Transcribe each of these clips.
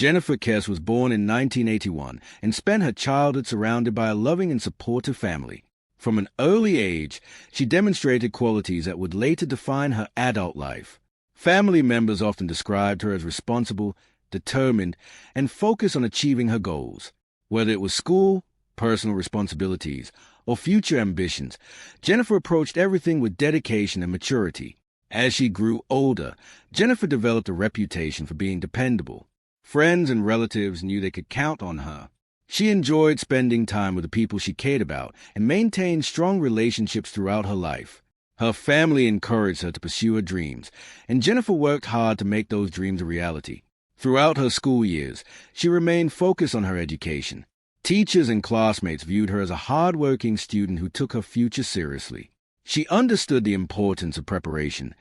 Jennifer Kesse was born in 1981 and spent her childhood surrounded by a loving and supportive family. From an early age, she demonstrated qualities that would later define her adult life. Family members often described her as responsible, determined, and focused on achieving her goals. Whether it was school, personal responsibilities, or future ambitions, Jennifer approached everything with dedication and maturity. As she grew older, Jennifer developed a reputation for being dependable. Friends and relatives knew they could count on her. She enjoyed spending time with the people she cared about and maintained strong relationships throughout her life. Her family encouraged her to pursue her dreams, and Jennifer worked hard to make those dreams a reality. Throughout her school years, she remained focused on her education. Teachers and classmates viewed her as a hard-working student who took her future seriously. She understood the importance of preparation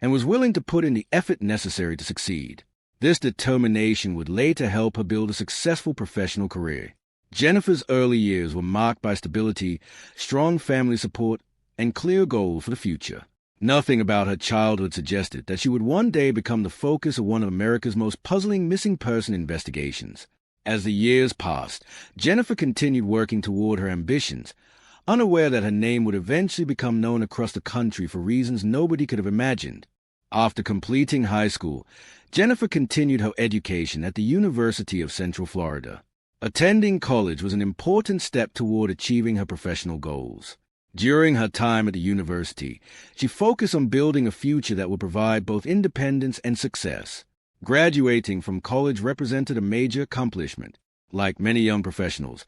and was willing to put in the effort necessary to succeed. This determination would later help her build a successful professional career. Jennifer's early years were marked by stability, strong family support, and clear goals for the future. Nothing about her childhood suggested that she would one day become the focus of one of America's most puzzling missing person investigations. As the years passed, Jennifer continued working toward her ambitions, unaware that her name would eventually become known across the country for reasons nobody could have imagined. After completing high school, Jennifer continued her education at the University of Central Florida. Attending college was an important step toward achieving her professional goals. During her time at the university, she focused on building a future that would provide both independence and success. Graduating from college represented a major accomplishment. Like many young professionals,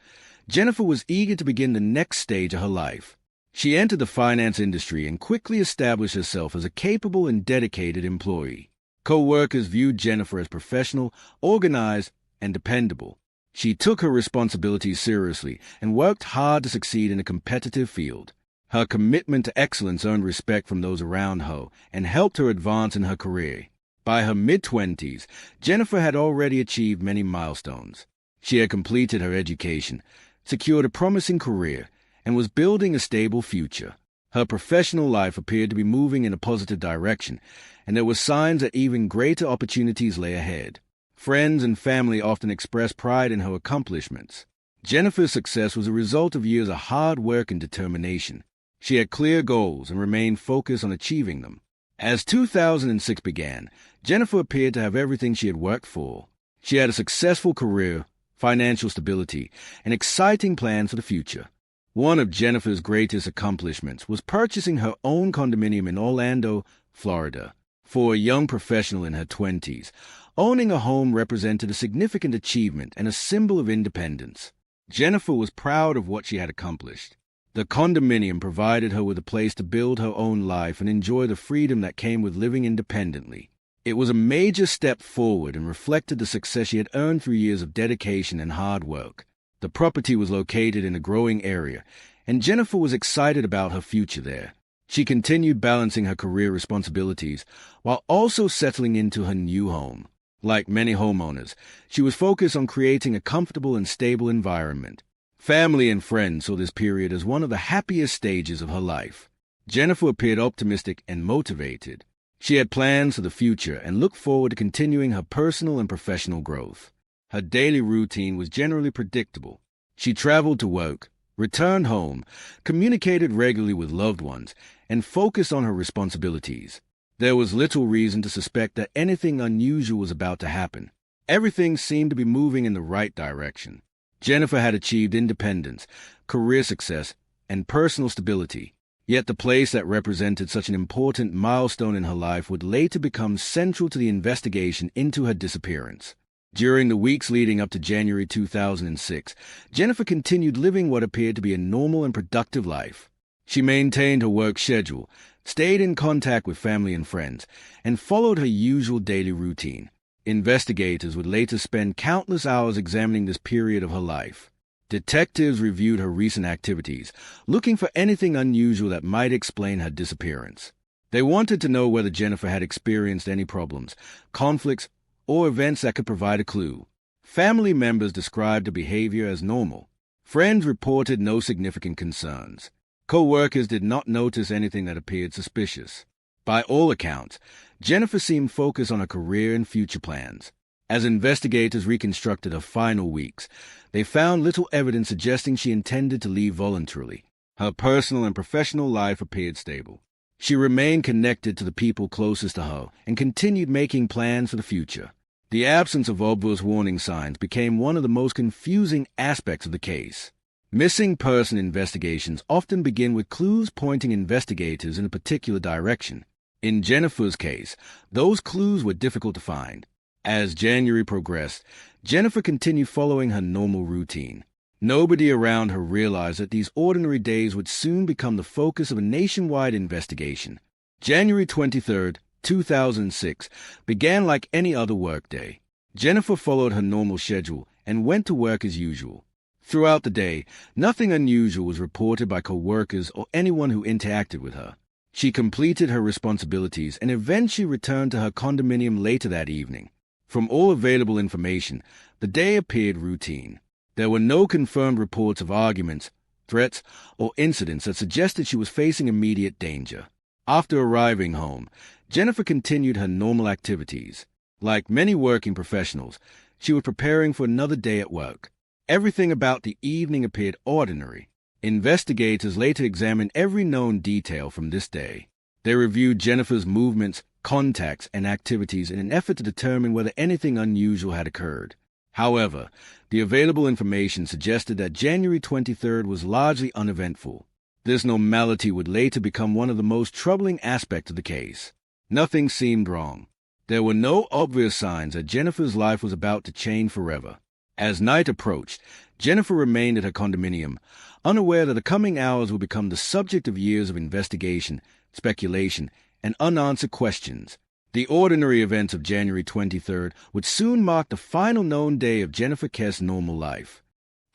Jennifer was eager to begin the next stage of her life. She entered the finance industry and quickly established herself as a capable and dedicated employee. Co-workers viewed Jennifer as professional, organized, and dependable. She took her responsibilities seriously and worked hard to succeed in a competitive field. Her commitment to excellence earned respect from those around her and helped her advance in her career. By her mid-20s, Jennifer had already achieved many milestones. She had completed her education, secured a promising career, and was building a stable future. Her professional life appeared to be moving in a positive direction, and there were signs that even greater opportunities lay ahead. Friends and family often expressed pride in her accomplishments. Jennifer's success was a result of years of hard work and determination. She had clear goals and remained focused on achieving them. As 2006 began, Jennifer appeared to have everything she had worked for. She had a successful career, financial stability, and exciting plans for the future. One of Jennifer's greatest accomplishments was purchasing her own condominium in Orlando, Florida. For a young professional in her 20s, owning a home represented a significant achievement and a symbol of independence. Jennifer was proud of what she had accomplished. The condominium provided her with a place to build her own life and enjoy the freedom that came with living independently. It was a major step forward and reflected the success she had earned through years of dedication and hard work. The property was located in a growing area, and Jennifer was excited about her future there. She continued balancing her career responsibilities while also settling into her new home. Like many homeowners, she was focused on creating a comfortable and stable environment. Family and friends saw this period as one of the happiest stages of her life. Jennifer appeared optimistic and motivated. She had plans for the future and looked forward to continuing her personal and professional growth. Her daily routine was generally predictable. She traveled to work, returned home, communicated regularly with loved ones, and focused on her responsibilities. There was little reason to suspect that anything unusual was about to happen. Everything seemed to be moving in the right direction. Jennifer had achieved independence, career success, and personal stability. Yet the place that represented such an important milestone in her life would later become central to the investigation into her disappearance. During the weeks leading up to January 2006, Jennifer continued living what appeared to be a normal and productive life. She maintained her work schedule, stayed in contact with family and friends, and followed her usual daily routine. Investigators would later spend countless hours examining this period of her life. Detectives reviewed her recent activities, looking for anything unusual that might explain her disappearance. They wanted to know whether Jennifer had experienced any problems, conflicts, or events that could provide a clue. Family members described her behavior as normal. Friends reported no significant concerns. Co-workers did not notice anything that appeared suspicious. By all accounts, Jennifer seemed focused on her career and future plans. As investigators reconstructed her final weeks, they found little evidence suggesting she intended to leave voluntarily. Her personal and professional life appeared stable. She remained connected to the people closest to her and continued making plans for the future. The absence of obvious warning signs became one of the most confusing aspects of the case. Missing person investigations often begin with clues pointing investigators in a particular direction. In Jennifer's case, those clues were difficult to find. As January progressed, Jennifer continued following her normal routine. Nobody around her realized that these ordinary days would soon become the focus of a nationwide investigation. January 23, 2006, began like any other workday. Jennifer followed her normal schedule and went to work as usual. Throughout the day, nothing unusual was reported by co-workers or anyone who interacted with her. She completed her responsibilities and eventually returned to her condominium later that evening. From all available information, the day appeared routine. There were no confirmed reports of arguments, threats, or incidents that suggested she was facing immediate danger. After arriving home, Jennifer continued her normal activities. Like many working professionals, she was preparing for another day at work. Everything about the evening appeared ordinary. Investigators later examined every known detail from this day. They reviewed Jennifer's movements, contacts, and activities in an effort to determine whether anything unusual had occurred. However, the available information suggested that January 23rd was largely uneventful. This normality would later become one of the most troubling aspects of the case. Nothing seemed wrong. There were no obvious signs that Jennifer's life was about to change forever. As night approached, Jennifer remained at her condominium, unaware that the coming hours would become the subject of years of investigation, speculation, and unanswered questions. The ordinary events of January 23rd would soon mark the final known day of Jennifer Kesse's normal life.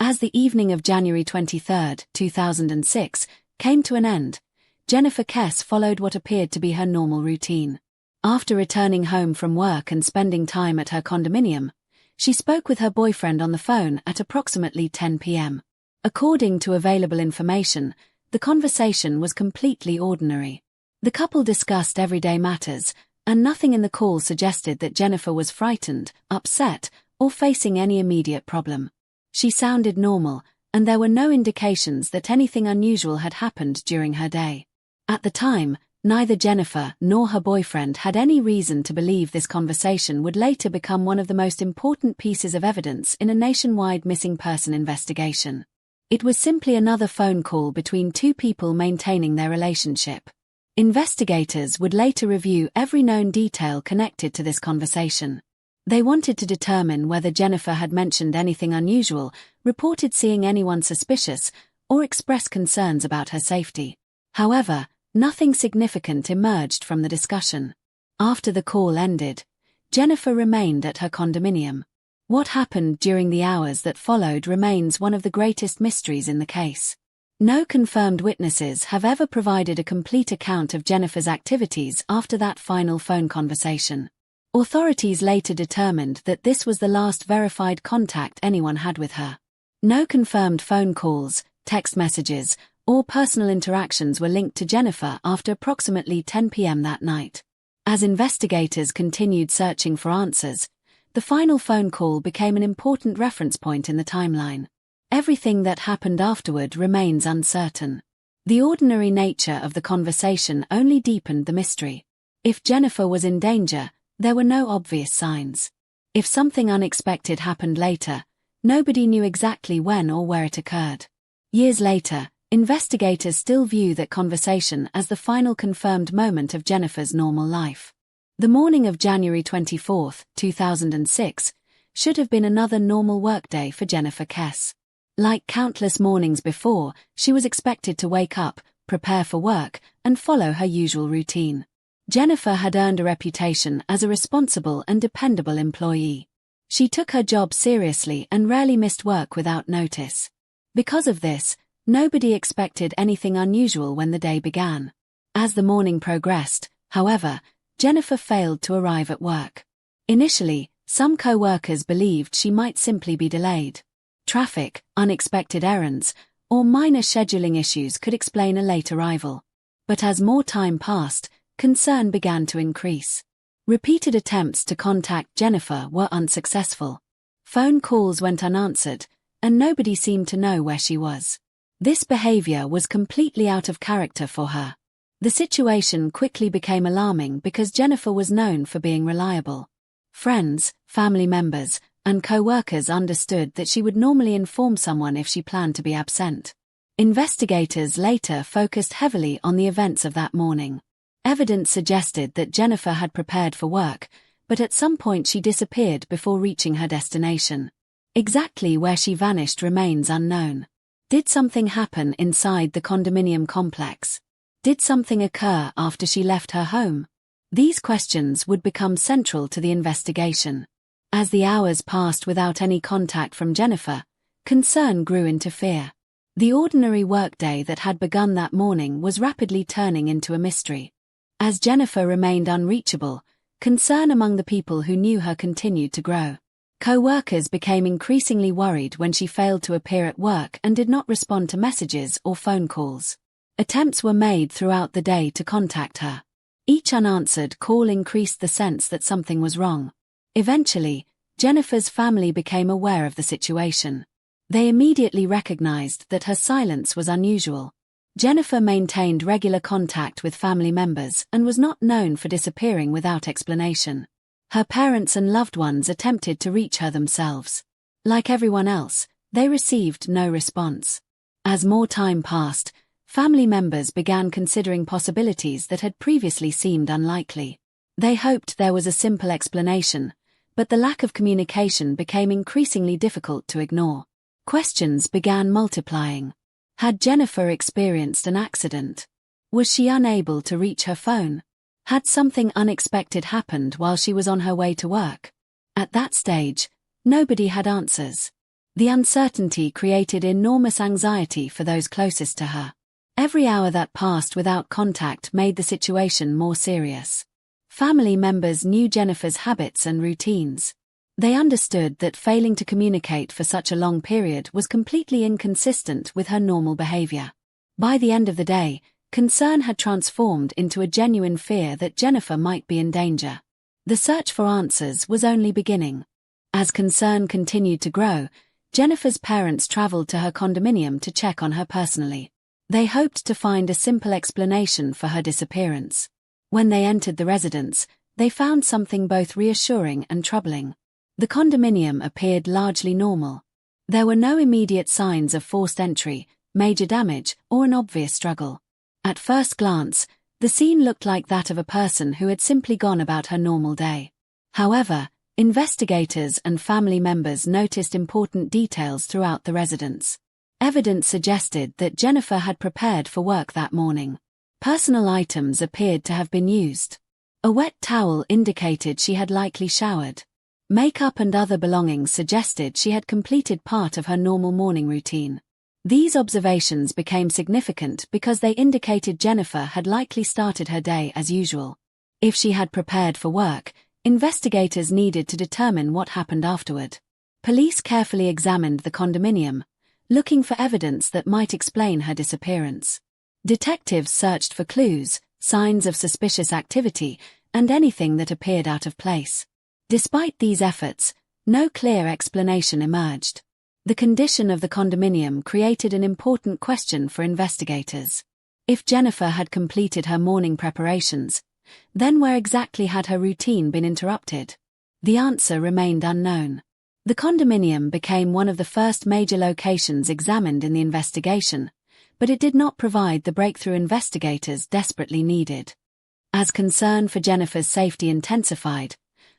As the evening of January 23, 2006, came to an end, Jennifer Kesse followed what appeared to be her normal routine. After returning home from work and spending time at her condominium, she spoke with her boyfriend on the phone at approximately 10 p.m. According to available information, the conversation was completely ordinary. The couple discussed everyday matters, and nothing in the call suggested that Jennifer was frightened, upset, or facing any immediate problem. She sounded normal, and there were no indications that anything unusual had happened during her day. At the time, neither Jennifer nor her boyfriend had any reason to believe this conversation would later become one of the most important pieces of evidence in a nationwide missing person investigation. It was simply another phone call between two people maintaining their relationship. Investigators would later review every known detail connected to this conversation. They wanted to determine whether Jennifer had mentioned anything unusual, reported seeing anyone suspicious, or expressed concerns about her safety. However, nothing significant emerged from the discussion. After the call ended, Jennifer remained at her condominium. What happened during the hours that followed remains one of the greatest mysteries in the case. No confirmed witnesses have ever provided a complete account of Jennifer's activities after that final phone conversation. Authorities later determined that this was the last verified contact anyone had with her. No confirmed phone calls, text messages, or personal interactions were linked to Jennifer after approximately 10 p.m. that night. As investigators continued searching for answers, the final phone call became an important reference point in the timeline. Everything that happened afterward remains uncertain. The ordinary nature of the conversation only deepened the mystery. If Jennifer was in danger, there were no obvious signs. If something unexpected happened later, nobody knew exactly when or where it occurred. Years later, investigators still view that conversation as the final confirmed moment of Jennifer's normal life. The morning of January 24, 2006, should have been another normal workday for Jennifer Kesse. Like countless mornings before, she was expected to wake up, prepare for work, and follow her usual routine. Jennifer had earned a reputation as a responsible and dependable employee. She took her job seriously and rarely missed work without notice. Because of this, nobody expected anything unusual when the day began. As the morning progressed, however, Jennifer failed to arrive at work. Initially, some co-workers believed she might simply be delayed. Traffic, unexpected errands, or minor scheduling issues could explain a late arrival. But as more time passed, concern began to increase. Repeated attempts to contact Jennifer were unsuccessful. Phone calls went unanswered, and nobody seemed to know where she was. This behavior was completely out of character for her. The situation quickly became alarming because Jennifer was known for being reliable. Friends, family members, and co-workers understood that she would normally inform someone if she planned to be absent. Investigators later focused heavily on the events of that morning. Evidence suggested that Jennifer had prepared for work, but at some point she disappeared before reaching her destination. Exactly where she vanished remains unknown. Did something happen inside the condominium complex? Did something occur after she left her home? These questions would become central to the investigation. As the hours passed without any contact from Jennifer, concern grew into fear. The ordinary workday that had begun that morning was rapidly turning into a mystery. As Jennifer remained unreachable, concern among the people who knew her continued to grow. Co-workers became increasingly worried when she failed to appear at work and did not respond to messages or phone calls. Attempts were made throughout the day to contact her. Each unanswered call increased the sense that something was wrong. Eventually, Jennifer's family became aware of the situation. They immediately recognized that her silence was unusual. Jennifer maintained regular contact with family members and was not known for disappearing without explanation. Her parents and loved ones attempted to reach her themselves. Like everyone else, they received no response. As more time passed, family members began considering possibilities that had previously seemed unlikely. They hoped there was a simple explanation, but the lack of communication became increasingly difficult to ignore. Questions began multiplying. Had Jennifer experienced an accident? Was she unable to reach her phone? Had something unexpected happened while she was on her way to work? At that stage, nobody had answers. The uncertainty created enormous anxiety for those closest to her. Every hour that passed without contact made the situation more serious. Family members knew Jennifer's habits and routines. They understood that failing to communicate for such a long period was completely inconsistent with her normal behavior. By the end of the day, concern had transformed into a genuine fear that Jennifer might be in danger. The search for answers was only beginning. As concern continued to grow, Jennifer's parents traveled to her condominium to check on her personally. They hoped to find a simple explanation for her disappearance. When they entered the residence, they found something both reassuring and troubling. The condominium appeared largely normal. There were no immediate signs of forced entry, major damage, or an obvious struggle. At first glance, the scene looked like that of a person who had simply gone about her normal day. However, investigators and family members noticed important details throughout the residence. Evidence suggested that Jennifer had prepared for work that morning. Personal items appeared to have been used. A wet towel indicated she had likely showered. Makeup and other belongings suggested she had completed part of her normal morning routine. These observations became significant because they indicated Jennifer had likely started her day as usual. If she had prepared for work, investigators needed to determine what happened afterward. Police carefully examined the condominium, looking for evidence that might explain her disappearance. Detectives searched for clues, signs of suspicious activity, and anything that appeared out of place. Despite these efforts, no clear explanation emerged. The condition of the condominium created an important question for investigators. If Jennifer had completed her morning preparations, then where exactly had her routine been interrupted? The answer remained unknown. The condominium became one of the first major locations examined in the investigation, but it did not provide the breakthrough investigators desperately needed. As concern for Jennifer's safety intensified,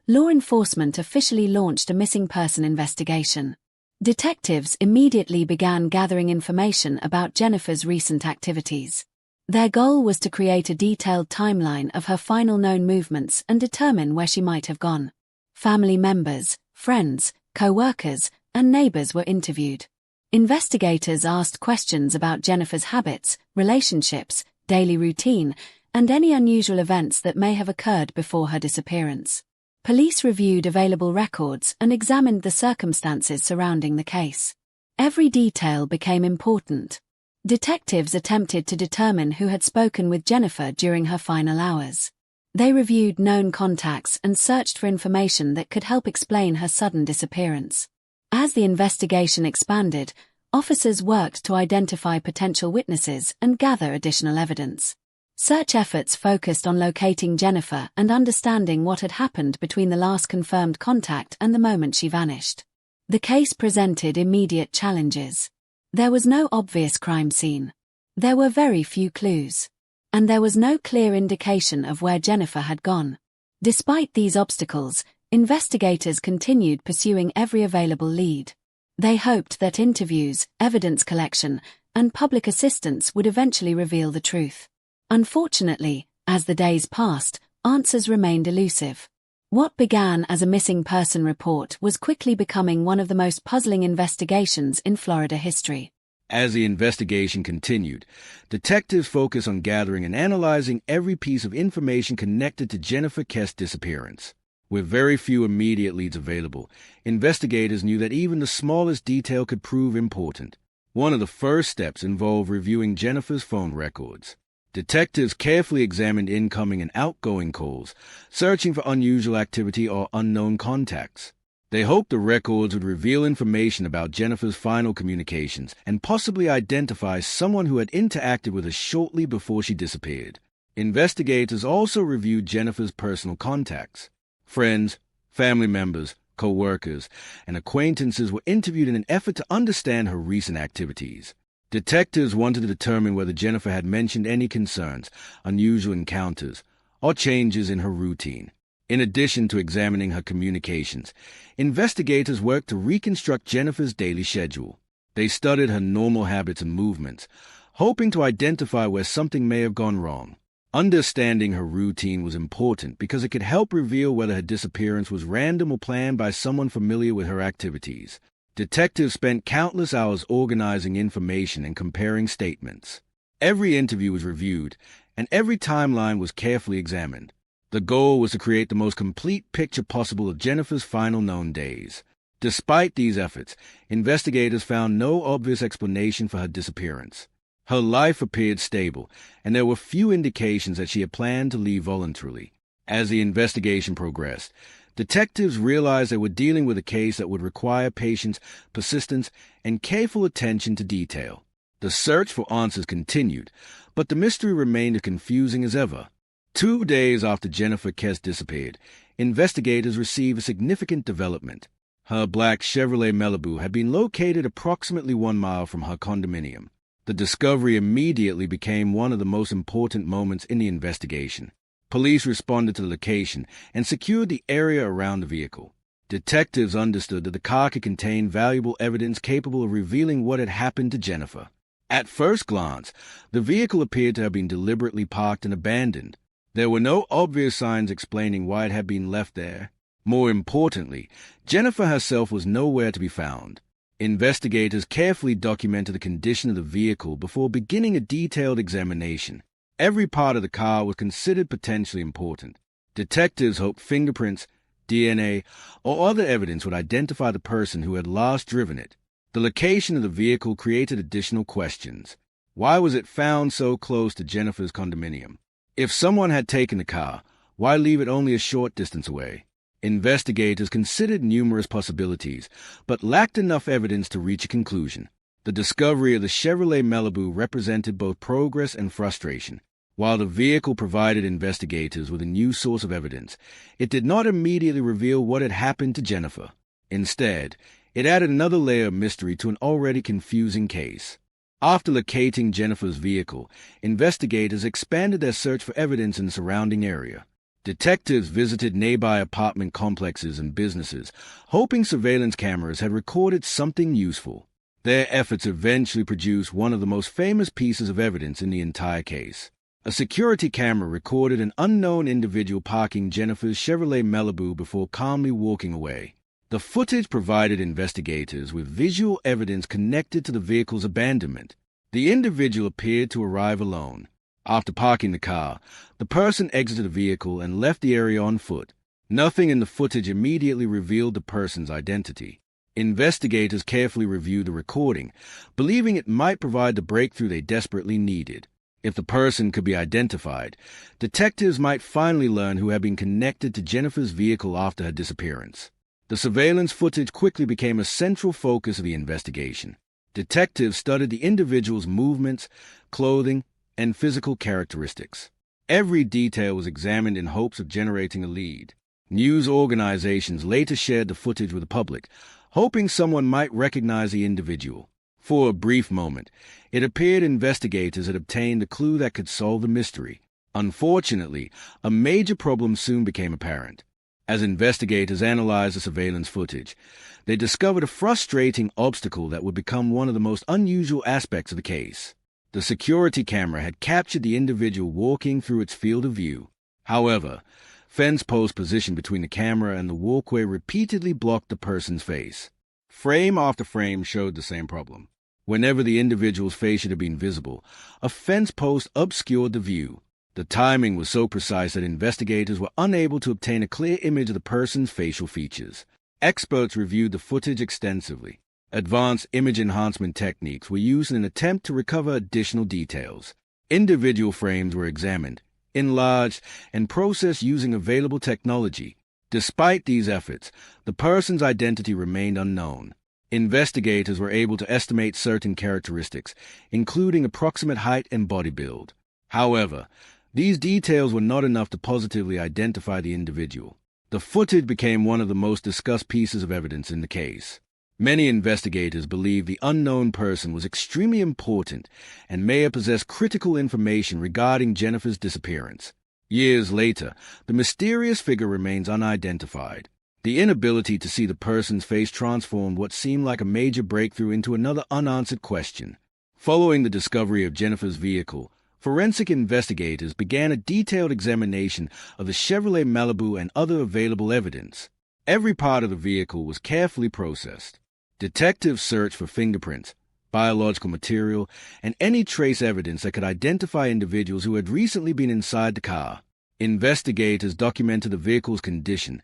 law enforcement officially launched a missing person investigation. Detectives immediately began gathering information about Jennifer's recent activities. Their goal was to create a detailed timeline of her final known movements and determine where she might have gone. Family members, friends, co-workers, and neighbors were interviewed. Investigators asked questions about Jennifer's habits, relationships, daily routine, and any unusual events that may have occurred before her disappearance. Police reviewed available records and examined the circumstances surrounding the case. Every detail became important. Detectives attempted to determine who had spoken with Jennifer during her final hours. They reviewed known contacts and searched for information that could help explain her sudden disappearance. As the investigation expanded, officers worked to identify potential witnesses and gather additional evidence. Search efforts focused on locating Jennifer and understanding what had happened between the last confirmed contact and the moment she vanished. The case presented immediate challenges. There was no obvious crime scene. There were very few clues. And there was no clear indication of where Jennifer had gone. Despite these obstacles, investigators continued pursuing every available lead. They hoped that interviews, evidence collection, and public assistance would eventually reveal the truth. Unfortunately, as the days passed, answers remained elusive. What began as a missing person report was quickly becoming one of the most puzzling investigations in Florida history. As the investigation continued, detectives focused on gathering and analyzing every piece of information connected to Jennifer Kesse's disappearance. With very few immediate leads available, investigators knew that even the smallest detail could prove important. One of the first steps involved reviewing Jennifer's phone records. Detectives carefully examined incoming and outgoing calls, searching for unusual activity or unknown contacts. They hoped the records would reveal information about Jennifer's final communications and possibly identify someone who had interacted with her shortly before she disappeared. Investigators also reviewed Jennifer's personal contacts. Friends, family members, co-workers, and acquaintances were interviewed in an effort to understand her recent activities. Detectives wanted to determine whether Jennifer had mentioned any concerns, unusual encounters, or changes in her routine. In addition to examining her communications, investigators worked to reconstruct Jennifer's daily schedule. They studied her normal habits and movements, hoping to identify where something may have gone wrong. Understanding her routine was important because it could help reveal whether her disappearance was random or planned by someone familiar with her activities. Detectives spent countless hours organizing information and comparing statements. Every interview was reviewed, and every timeline was carefully examined. The goal was to create the most complete picture possible of Jennifer's final known days. Despite these efforts, investigators found no obvious explanation for her disappearance. Her life appeared stable, and there were few indications that she had planned to leave voluntarily. As the investigation progressed, detectives realized they were dealing with a case that would require patience, persistence, and careful attention to detail. The search for answers continued, but the mystery remained as confusing as ever. 2 days after Jennifer Kesse disappeared, investigators received a significant development. Her black Chevrolet Malibu had been located approximately 1 mile from her condominium. The discovery immediately became one of the most important moments in the investigation. Police responded to the location and secured the area around the vehicle. Detectives understood that the car could contain valuable evidence capable of revealing what had happened to Jennifer. At first glance, the vehicle appeared to have been deliberately parked and abandoned. There were no obvious signs explaining why it had been left there. More importantly, Jennifer herself was nowhere to be found. Investigators carefully documented the condition of the vehicle before beginning a detailed examination. Every part of the car was considered potentially important. Detectives hoped fingerprints, DNA, or other evidence would identify the person who had last driven it. The location of the vehicle created additional questions. Why was it found so close to Jennifer's condominium? If someone had taken the car, why leave it only a short distance away? Investigators considered numerous possibilities, but lacked enough evidence to reach a conclusion. The discovery of the Chevrolet Malibu represented both progress and frustration. While the vehicle provided investigators with a new source of evidence, it did not immediately reveal what had happened to Jennifer. Instead, it added another layer of mystery to an already confusing case. After locating Jennifer's vehicle, investigators expanded their search for evidence in the surrounding area. Detectives visited nearby apartment complexes and businesses, hoping surveillance cameras had recorded something useful. Their efforts eventually produced one of the most famous pieces of evidence in the entire case. A security camera recorded an unknown individual parking Jennifer's Chevrolet Malibu before calmly walking away. The footage provided investigators with visual evidence connected to the vehicle's abandonment. The individual appeared to arrive alone. After parking the car, the person exited the vehicle and left the area on foot. Nothing in the footage immediately revealed the person's identity. Investigators carefully reviewed the recording, believing it might provide the breakthrough they desperately needed. If the person could be identified, detectives might finally learn who had been connected to Jennifer's vehicle after her disappearance. The surveillance footage quickly became a central focus of the investigation. Detectives studied the individual's movements, clothing, and physical characteristics. Every detail was examined in hopes of generating a lead. News organizations later shared the footage with the public, hoping someone might recognize the individual. For a brief moment, it appeared investigators had obtained a clue that could solve the mystery. Unfortunately, a major problem soon became apparent. As investigators analyzed the surveillance footage, they discovered a frustrating obstacle that would become one of the most unusual aspects of the case. The security camera had captured the individual walking through its field of view. However, fence posts positioned between the camera and the walkway repeatedly blocked the person's face. Frame after frame showed the same problem. Whenever the individual's face should have been visible, a fence post obscured the view. The timing was so precise that investigators were unable to obtain a clear image of the person's facial features. Experts reviewed the footage extensively. Advanced image enhancement techniques were used in an attempt to recover additional details. Individual frames were examined, enlarged, and processed using available technology. Despite these efforts, the person's identity remained unknown. Investigators were able to estimate certain characteristics, including approximate height and body build. However, these details were not enough to positively identify the individual. The footage became one of the most discussed pieces of evidence in the case. Many investigators believe the unknown person was extremely important and may have possessed critical information regarding Jennifer's disappearance. Years later, the mysterious figure remains unidentified. The inability to see the person's face transformed what seemed like a major breakthrough into another unanswered question. Following the discovery of Jennifer's vehicle, forensic investigators began a detailed examination of the Chevrolet Malibu and other available evidence. Every part of the vehicle was carefully processed. Detectives searched for fingerprints, biological material, and any trace evidence that could identify individuals who had recently been inside the car. Investigators documented the vehicle's condition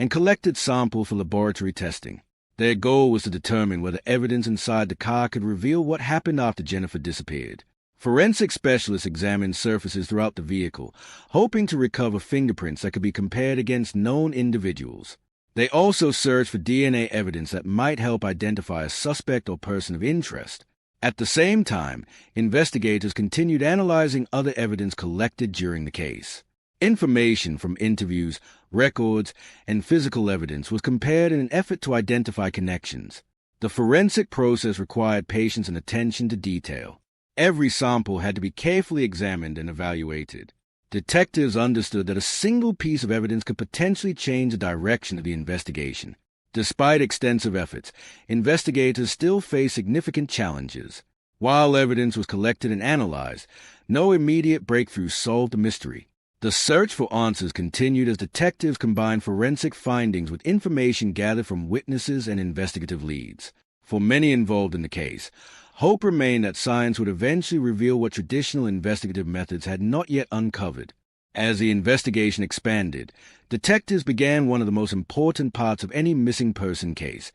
and collected samples for laboratory testing. Their goal was to determine whether evidence inside the car could reveal what happened after Jennifer disappeared. Forensic specialists examined surfaces throughout the vehicle, hoping to recover fingerprints that could be compared against known individuals. They also searched for DNA evidence that might help identify a suspect or person of interest. At the same time, investigators continued analyzing other evidence collected during the case. Information from interviews, records, and physical evidence was compared in an effort to identify connections. The forensic process required patience and attention to detail. Every sample had to be carefully examined and evaluated. Detectives understood that a single piece of evidence could potentially change the direction of the investigation. Despite extensive efforts, investigators still faced significant challenges. While evidence was collected and analyzed, no immediate breakthroughs solved the mystery. The search for answers continued as detectives combined forensic findings with information gathered from witnesses and investigative leads. For many involved in the case, hope remained that science would eventually reveal what traditional investigative methods had not yet uncovered. As the investigation expanded, detectives began one of the most important parts of any missing person case,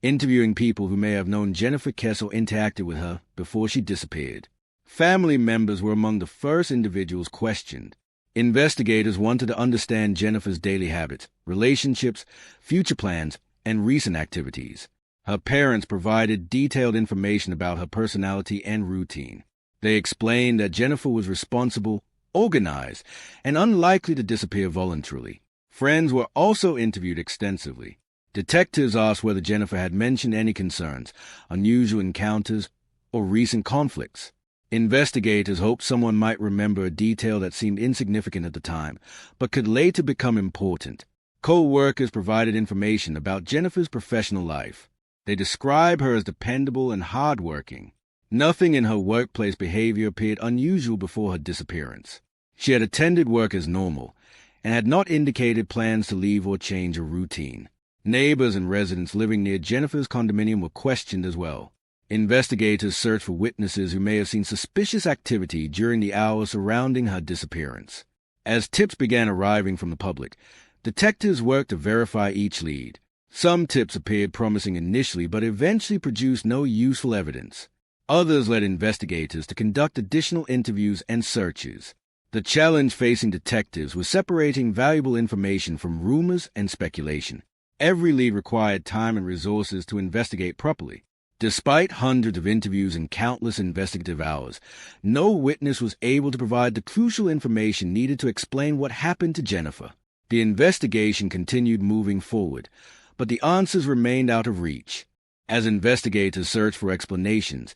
interviewing people who may have known Jennifer Kesse or interacted with her before she disappeared. Family members were among the first individuals questioned. Investigators wanted to understand Jennifer's daily habits, relationships, future plans, and recent activities. Her parents provided detailed information about her personality and routine. They explained that Jennifer was responsible, organized, and unlikely to disappear voluntarily. Friends were also interviewed extensively. Detectives asked whether Jennifer had mentioned any concerns, unusual encounters, or recent conflicts. Investigators hoped someone might remember a detail that seemed insignificant at the time, but could later become important. Co-workers provided information about Jennifer's professional life. They described her as dependable and hardworking. Nothing in her workplace behavior appeared unusual before her disappearance. She had attended work as normal and had not indicated plans to leave or change her routine. Neighbors and residents living near Jennifer's condominium were questioned as well. Investigators searched for witnesses who may have seen suspicious activity during the hours surrounding her disappearance. As tips began arriving from the public, detectives worked to verify each lead. Some tips appeared promising initially but eventually produced no useful evidence. Others led investigators to conduct additional interviews and searches. The challenge facing detectives was separating valuable information from rumors and speculation. Every lead required time and resources to investigate properly. Despite hundreds of interviews and countless investigative hours, no witness was able to provide the crucial information needed to explain what happened to Jennifer. The investigation continued moving forward, but the answers remained out of reach. As investigators searched for explanations,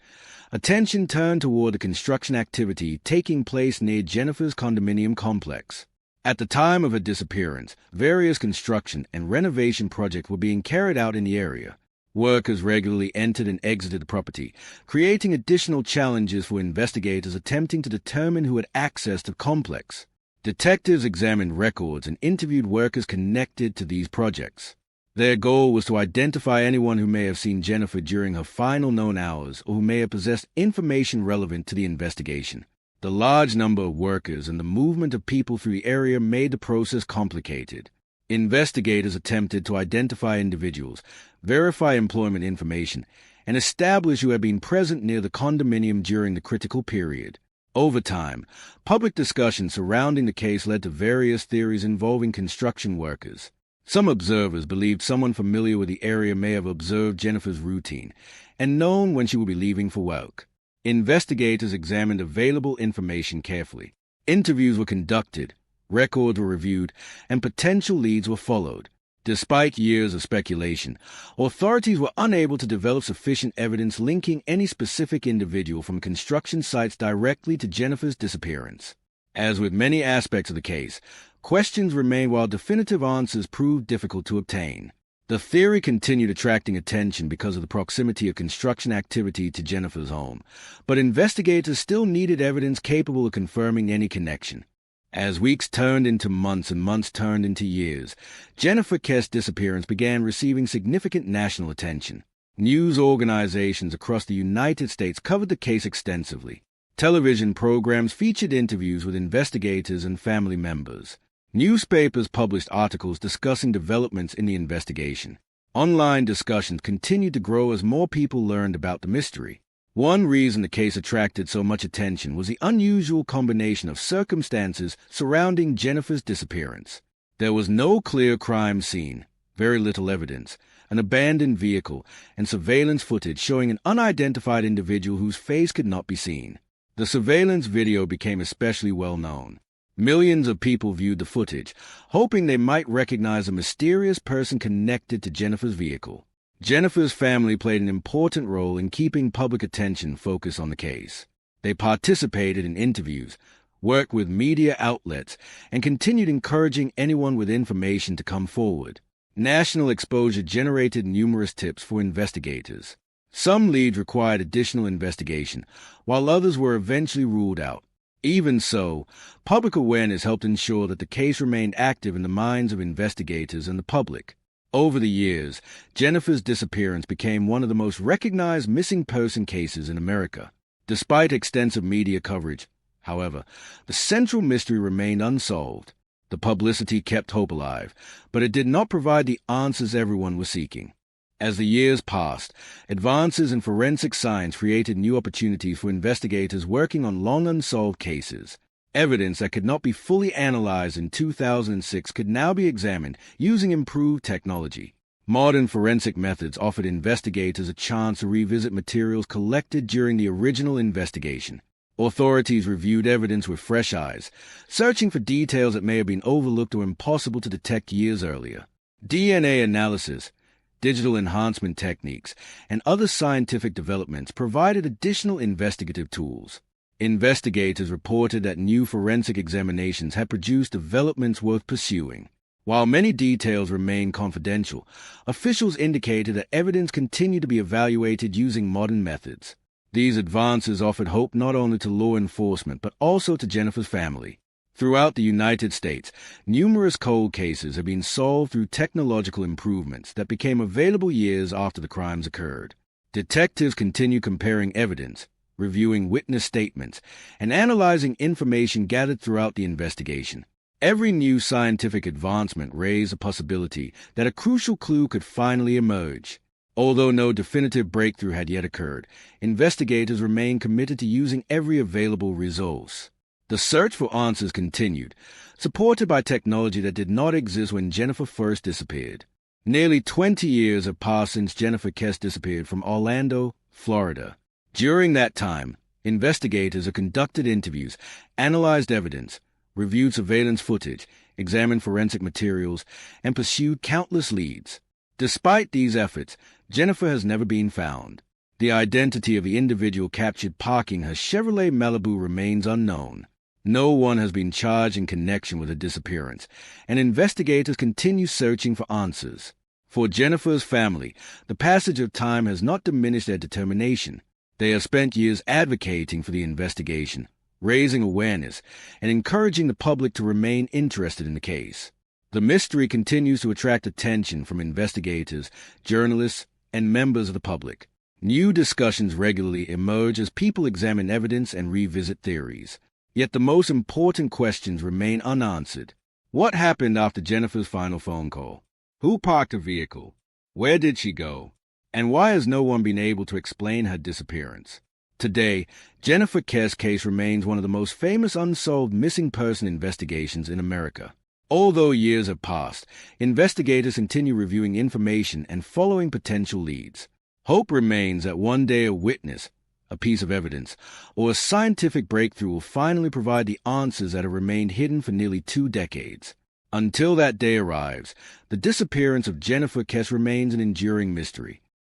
attention turned toward the construction activity taking place near Jennifer's condominium complex. At the time of her disappearance, various construction and renovation projects were being carried out in the area. Workers regularly entered and exited the property, creating additional challenges for investigators attempting to determine who had access to the complex. Detectives examined records and interviewed workers connected to these projects. Their goal was to identify anyone who may have seen Jennifer during her final known hours or who may have possessed information relevant to the investigation. The large number of workers and the movement of people through the area made the process complicated. Investigators attempted to identify individuals, verify employment information, and establish who had been present near the condominium during the critical period. Over time, public discussion surrounding the case led to various theories involving construction workers. Some observers believed someone familiar with the area may have observed Jennifer's routine and known when she would be leaving for work. Investigators examined available information carefully. Interviews were conducted, records were reviewed, and potential leads were followed. Despite years of speculation, authorities were unable to develop sufficient evidence linking any specific individual from construction sites directly to Jennifer's disappearance. As with many aspects of the case, questions remained while definitive answers proved difficult to obtain. The theory continued attracting attention because of the proximity of construction activity to Jennifer's home, but investigators still needed evidence capable of confirming any connection. As weeks turned into months and months turned into years, Jennifer Kesse's disappearance began receiving significant national attention. News organizations across the United States covered the case extensively. Television programs featured interviews with investigators and family members. Newspapers published articles discussing developments in the investigation. Online discussions continued to grow as more people learned about the mystery. One reason the case attracted so much attention was the unusual combination of circumstances surrounding Jennifer's disappearance. There was no clear crime scene, very little evidence, an abandoned vehicle, and surveillance footage showing an unidentified individual whose face could not be seen. The surveillance video became especially well known. Millions of people viewed the footage, hoping they might recognize a mysterious person connected to Jennifer's vehicle. Jennifer's family played an important role in keeping public attention focused on the case. They participated in interviews, worked with media outlets, and continued encouraging anyone with information to come forward. National exposure generated numerous tips for investigators. Some leads required additional investigation, while others were eventually ruled out. Even so, public awareness helped ensure that the case remained active in the minds of investigators and the public. Over the years, Jennifer's disappearance became one of the most recognized missing person cases in America. Despite extensive media coverage, however, the central mystery remained unsolved. The publicity kept hope alive, but it did not provide the answers everyone was seeking. As the years passed, advances in forensic science created new opportunities for investigators working on long unsolved cases. Evidence that could not be fully analyzed in 2006 could now be examined using improved technology. Modern forensic methods offered investigators a chance to revisit materials collected during the original investigation. Authorities reviewed evidence with fresh eyes, searching for details that may have been overlooked or impossible to detect years earlier. DNA analysis, digital enhancement techniques, and other scientific developments provided additional investigative tools. Investigators reported that new forensic examinations had produced developments worth pursuing. While many details remained confidential, officials indicated that evidence continued to be evaluated using modern methods. These advances offered hope not only to law enforcement but also to Jennifer's family. Throughout the United States, numerous cold cases have been solved through technological improvements that became available years after the crimes occurred. Detectives continue comparing evidence, reviewing witness statements, and analyzing information gathered throughout the investigation. Every new scientific advancement raised the possibility that a crucial clue could finally emerge. Although no definitive breakthrough had yet occurred, investigators remained committed to using every available resource. The search for answers continued, supported by technology that did not exist when Jennifer first disappeared. Nearly 20 years have passed since Jennifer Kesse disappeared from Orlando, Florida. During that time, investigators have conducted interviews, analyzed evidence, reviewed surveillance footage, examined forensic materials, and pursued countless leads. Despite these efforts, Jennifer has never been found. The identity of the individual captured parking her Chevrolet Malibu remains unknown. No one has been charged in connection with her disappearance, and investigators continue searching for answers. For Jennifer's family, the passage of time has not diminished their determination. They have spent years advocating for the investigation, raising awareness, and encouraging the public to remain interested in the case. The mystery continues to attract attention from investigators, journalists, and members of the public. New discussions regularly emerge as people examine evidence and revisit theories. Yet the most important questions remain unanswered. What happened after Jennifer's final phone call? Who parked her vehicle? Where did she go? And why has no one been able to explain her disappearance? Today, Jennifer Kesse's case remains one of the most famous unsolved missing person investigations in America. Although years have passed, investigators continue reviewing information and following potential leads. Hope remains that one day a witness, a piece of evidence, or a scientific breakthrough will finally provide the answers that have remained hidden for nearly 2 decades. Until that day arrives, the disappearance of Jennifer Kesse remains an enduring mystery.